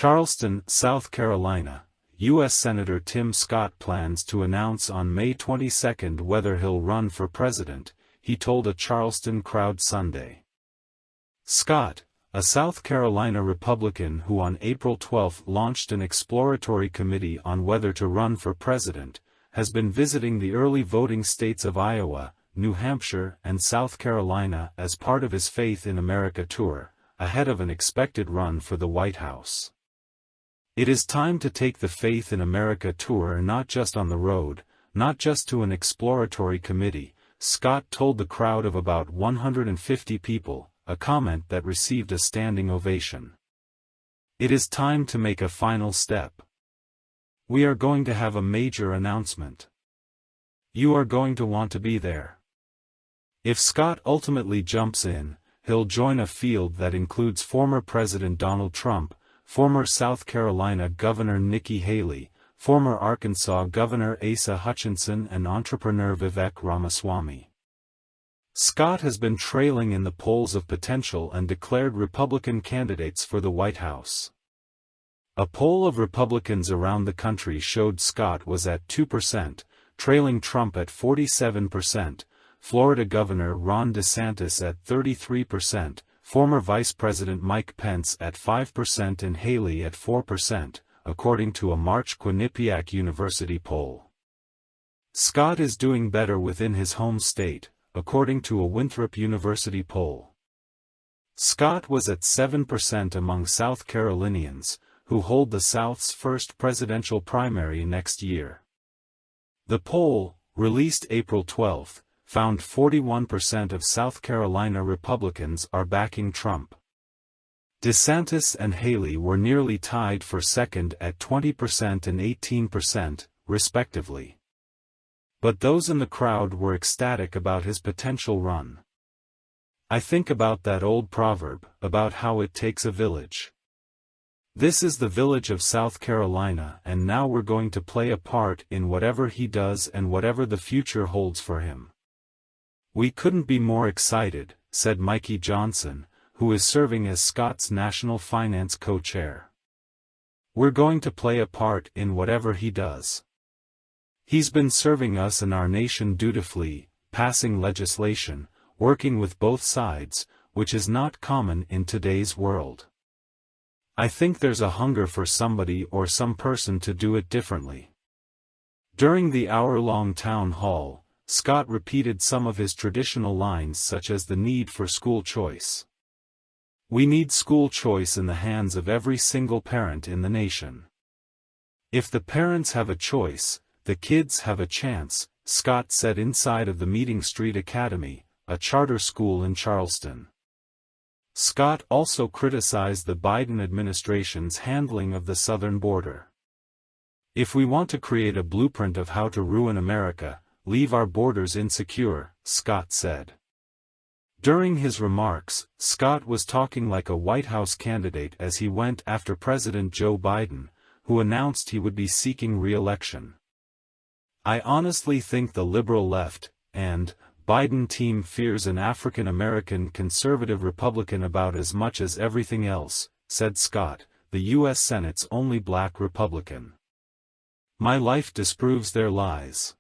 Charleston, South Carolina. U.S. Senator Tim Scott plans to announce on May 22 whether he'll run for president, he told a Charleston crowd Sunday. Scott, a South Carolina Republican who on April 12 launched an exploratory committee on whether to run for president, has been visiting the early voting states of Iowa, New Hampshire, and South Carolina as part of his Faith in America tour, ahead of an expected run for the White House. It is time to take the Faith in America tour not just on the road, not just to an exploratory committee, Scott told the crowd of about 150 people, a comment that received a standing ovation. It is time to make a final step. We are going to have a major announcement. You are going to want to be there. If Scott ultimately jumps in, he'll join a field that includes former President Donald Trump, former South Carolina Governor Nikki Haley, former Arkansas Governor Asa Hutchinson and entrepreneur Vivek Ramaswamy. Scott has been trailing in the polls of potential and declared Republican candidates for the White House. A poll of Republicans around the country showed Scott was at 2%, trailing Trump at 47%, Florida Governor Ron DeSantis at 33%, former Vice President Mike Pence at 5% and Haley at 4%, according to a March Quinnipiac University poll. Scott is doing better within his home state, according to a Winthrop University poll. Scott was at 7% among South Carolinians, who hold the South's first presidential primary next year. The poll, released April 12, found 41% of South Carolina Republicans are backing Trump. DeSantis and Haley were nearly tied for second at 20% and 18%, respectively. But those in the crowd were ecstatic about his potential run. I think about that old proverb, about how it takes a village. This is the village of South Carolina, and now we're going to play a part in whatever he does and whatever the future holds for him. We couldn't be more excited, said Mikey Johnson, who is serving as Scott's national finance co-chair. We're going to play a part in whatever he does. He's been serving us and our nation dutifully, passing legislation, working with both sides, which is not common in today's world. I think there's a hunger for somebody or some person to do it differently. During the hour-long town hall, Scott repeated some of his traditional lines such as the need for school choice. We need school choice in the hands of every single parent in the nation. If the parents have a choice, the kids have a chance, Scott said inside of the Meeting Street Academy, a charter school in Charleston. Scott also criticized the Biden administration's handling of the southern border. If we want to create a blueprint of how to ruin America, leave our borders insecure, Scott said. During his remarks, Scott was talking like a White House candidate as he went after President Joe Biden, who announced he would be seeking re-election. I honestly think the liberal left, and Biden team fears an African-American conservative Republican about as much as everything else, said Scott, the U.S. Senate's only black Republican. My life disproves their lies.